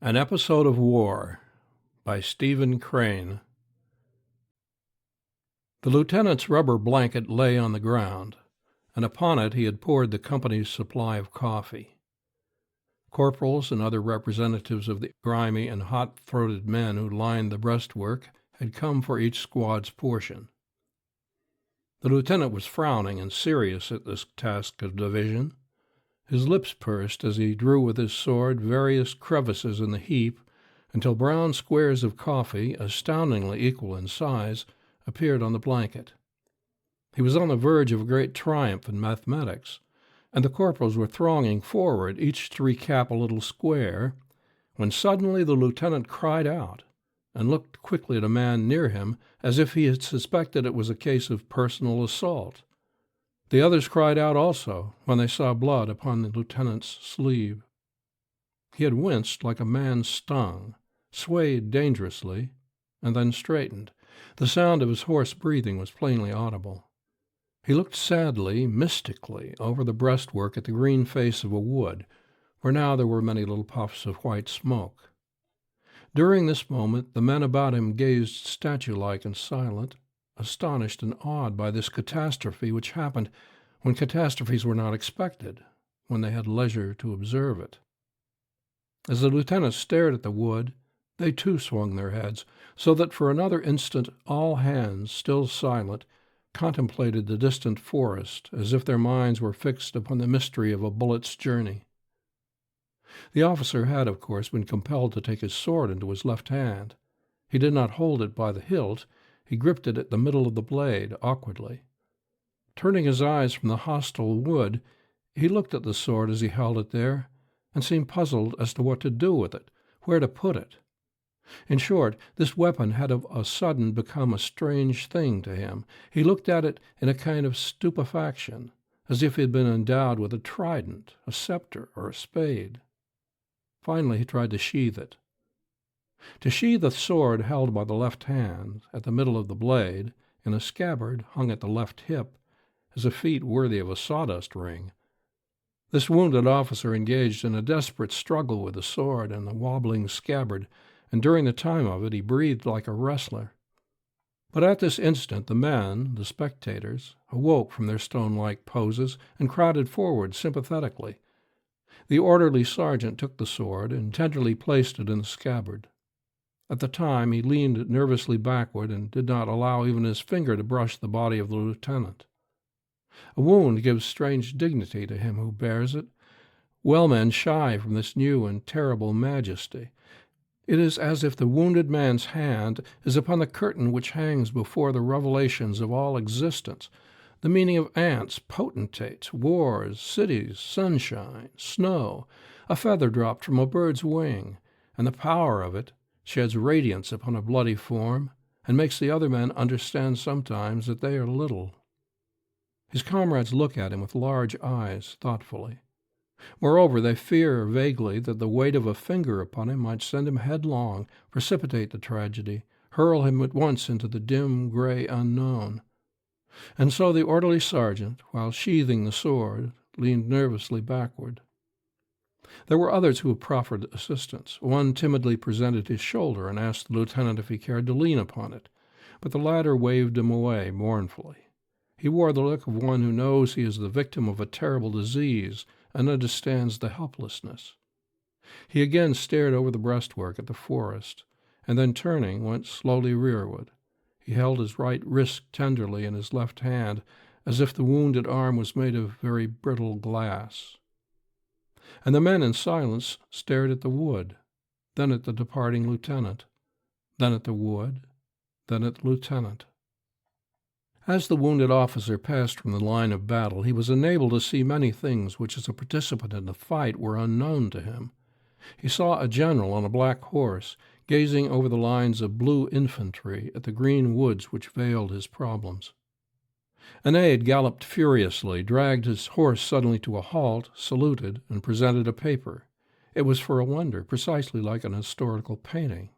An Episode of War by Stephen Crane. The lieutenant's rubber blanket lay on the ground, and upon it he had poured the company's supply of coffee. Corporals and other representatives of the grimy and hot-throated men who lined the breastwork had come for each squad's portion. The lieutenant was frowning and serious at this task of division. His lips pursed as he drew with his sword various crevices in the heap until brown squares of coffee, astoundingly equal in size, appeared on the blanket. He was on the verge of a great triumph in mathematics, and the corporals were thronging forward, each to recap a little square, when suddenly the lieutenant cried out and looked quickly at a man near him as if he had suspected it was a case of personal assault. The others cried out also when they saw blood upon the lieutenant's sleeve. He had winced like a man stung, swayed dangerously, and then straightened. The sound of his hoarse breathing was plainly audible. He looked sadly, mystically, over the breastwork at the green face of a wood, where now there were many little puffs of white smoke. During this moment the men about him gazed statue-like and silent, astonished and awed by this catastrophe which happened when catastrophes were not expected, when they had leisure to observe it. As the lieutenant stared at the wood, they too swung their heads, so that for another instant all hands, still silent, contemplated the distant forest as if their minds were fixed upon the mystery of a bullet's journey. The officer had, of course, been compelled to take his sword into his left hand. He did not hold it by the hilt. He gripped it at the middle of the blade, awkwardly. Turning his eyes from the hostile wood, he looked at the sword as he held it there, and seemed puzzled as to what to do with it, where to put it. In short, this weapon had of a sudden become a strange thing to him. He looked at it in a kind of stupefaction, as if he had been endowed with a trident, a scepter, or a spade. Finally he tried to sheathe it. To sheathe a sword held by the left hand, at the middle of the blade, in a scabbard hung at the left hip, is a feat worthy of a sawdust ring. This wounded officer engaged in a desperate struggle with the sword and the wobbling scabbard, and during the time of it he breathed like a wrestler. But at this instant the men, the spectators, awoke from their stone-like poses and crowded forward sympathetically. The orderly sergeant took the sword and tenderly placed it in the scabbard. At the time he leaned nervously backward and did not allow even his finger to brush the body of the lieutenant. A wound gives strange dignity to him who bears it. Well men shy from this new and terrible majesty. It is as if the wounded man's hand is upon the curtain which hangs before the revelations of all existence, the meaning of ants, potentates, wars, cities, sunshine, snow, a feather dropped from a bird's wing, and the power of it sheds radiance upon a bloody form, and makes the other men understand sometimes that they are little. His comrades look at him with large eyes, thoughtfully. Moreover, they fear vaguely that the weight of a finger upon him might send him headlong, precipitate the tragedy, hurl him at once into the dim, gray unknown. And so the orderly sergeant, while sheathing the sword, leaned nervously backward. There were others who proffered assistance. One timidly presented his shoulder and asked the lieutenant if he cared to lean upon it, but the latter waved him away mournfully. He wore the look of one who knows he is the victim of a terrible disease and understands the helplessness. He again stared over the breastwork at the forest, and then turning, went slowly rearward. He held his right wrist tenderly in his left hand, as if the wounded arm was made of very brittle glass. And the men in silence stared at the wood, then at the departing lieutenant, then at the wood, then at the lieutenant. As the wounded officer passed from the line of battle, he was enabled to see many things which as a participant in the fight were unknown to him. He saw a general on a black horse, gazing over the lines of blue infantry at the green woods which veiled his problems. An aide galloped furiously, dragged his horse suddenly to a halt, saluted, and presented a paper. It was, for a wonder, precisely like an historical painting.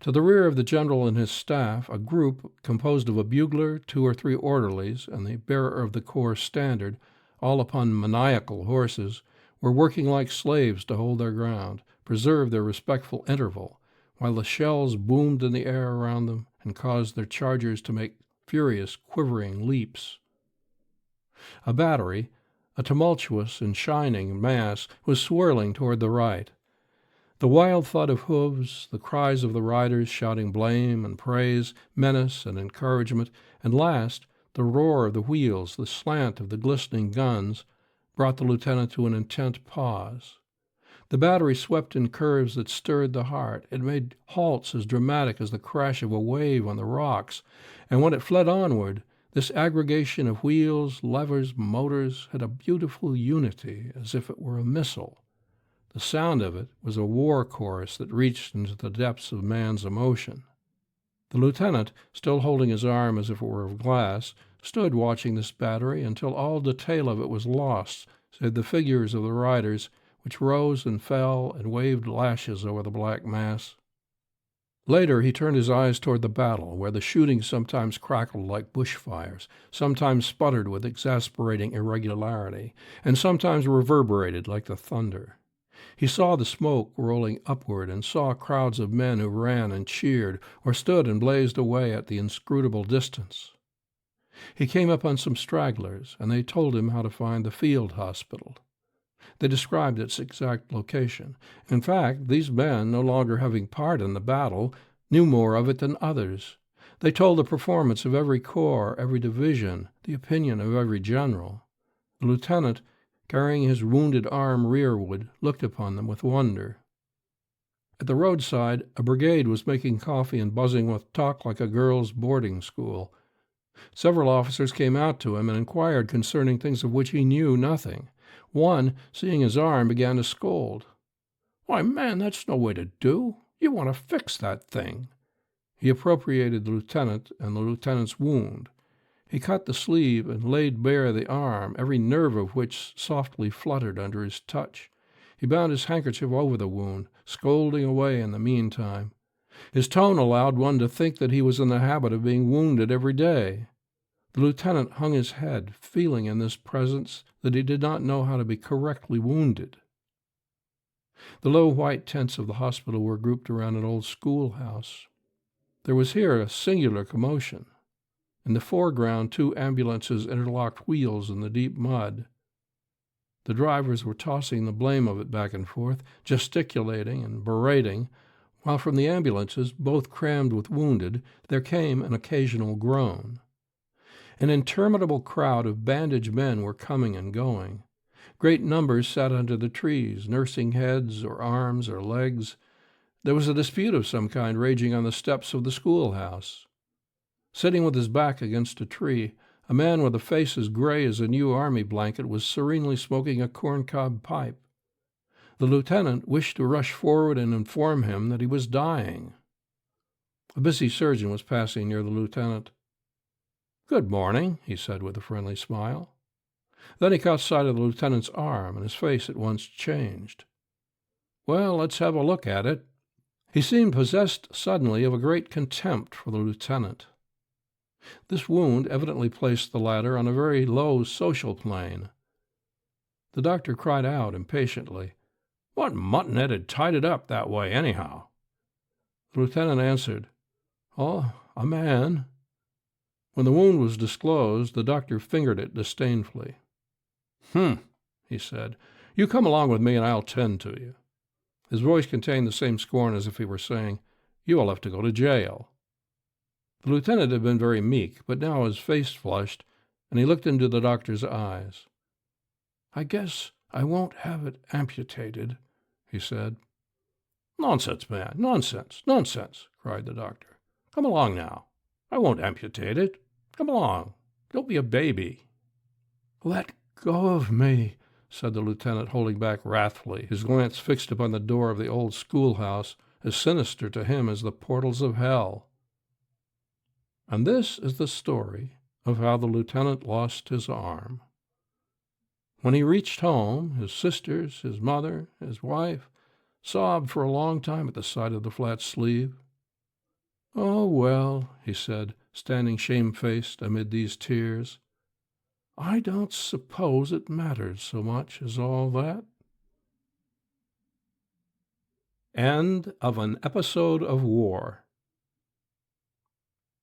To the rear of the general and his staff, a group composed of a bugler, 2 or 3 orderlies, and the bearer of the corps standard, all upon maniacal horses, were working like slaves to hold their ground, preserved their respectful interval, while the shells boomed in the air around them and caused their chargers to make furious, quivering leaps. A battery, a tumultuous and shining mass, was swirling toward the right. The wild thud of hooves, the cries of the riders shouting blame and praise, menace and encouragement, and last, the roar of the wheels, the slant of the glistening guns, brought the lieutenant to an intent pause. The battery swept in curves that stirred the heart. It made halts as dramatic as the crash of a wave on the rocks, and when it fled onward, this aggregation of wheels, levers, motors had a beautiful unity, as if it were a missile. The sound of it was a war chorus that reached into the depths of man's emotion. The lieutenant, still holding his arm as if it were of glass, stood watching this battery until all detail of it was lost, save the figures of the riders, which rose and fell and waved lashes over the black mass. Later he turned his eyes toward the battle, where the shooting sometimes crackled like bushfires, sometimes sputtered with exasperating irregularity, and sometimes reverberated like the thunder. He saw the smoke rolling upward and saw crowds of men who ran and cheered or stood and blazed away at the inscrutable distance. He came upon some stragglers, and they told him how to find the field hospital. They described its exact location. In fact, these men, no longer having part in the battle, knew more of it than others. They told the performance of every corps, every division, the opinion of every general. The lieutenant, carrying his wounded arm rearward, looked upon them with wonder. At the roadside, a brigade was making coffee and buzzing with talk like a girls' boarding school. Several officers came out to him and inquired concerning things of which he knew nothing. One, seeing his arm, began to scold. "Why, man, that's no way to do. You want to fix that thing." He appropriated the lieutenant and the lieutenant's wound. He cut the sleeve and laid bare the arm, every nerve of which softly fluttered under his touch. He bound his handkerchief over the wound, scolding away in the meantime. His tone allowed one to think that he was in the habit of being wounded every day. The lieutenant hung his head, feeling in this presence that he did not know how to be correctly wounded. The low white tents of the hospital were grouped around an old schoolhouse. There was here a singular commotion. In the foreground, 2 ambulances interlocked wheels in the deep mud. The drivers were tossing the blame of it back and forth, gesticulating and berating, while from the ambulances, both crammed with wounded, there came an occasional groan. An interminable crowd of bandaged men were coming and going. Great numbers sat under the trees, nursing heads or arms or legs. There was a dispute of some kind raging on the steps of the schoolhouse. Sitting with his back against a tree, a man with a face as gray as a new army blanket was serenely smoking a corncob pipe. The lieutenant wished to rush forward and inform him that he was dying. A busy surgeon was passing near the lieutenant. "Good morning," he said with a friendly smile. Then he caught sight of the lieutenant's arm, and his face at once changed. "Well, let's have a look at it." He seemed possessed suddenly of a great contempt for the lieutenant. This wound evidently placed the latter on a very low social plane. The doctor cried out impatiently, "What muttonhead had tied it up that way, anyhow?" The lieutenant answered, "Oh, a man." When the wound was disclosed, the doctor fingered it disdainfully. He said. "You come along with me and I'll tend to you." His voice contained the same scorn as if he were saying, "You will have to go to jail." The lieutenant had been very meek, but now his face flushed, and he looked into the doctor's eyes. "I guess I won't have it amputated," he said. "Nonsense, man, nonsense, nonsense," cried the doctor. "Come along now. I won't amputate it. Come along. Don't be a baby." "Let go of me," said the lieutenant, holding back wrathfully, his glance fixed upon the door of the old schoolhouse, as sinister to him as the portals of hell. And this is the story of how the lieutenant lost his arm. When he reached home, his sisters, his mother, his wife, sobbed for a long time at the sight of the flat sleeve. "Oh, well," he said, standing shamefaced amid these tears, "I don't suppose it matters so much as all that." End of an episode of war.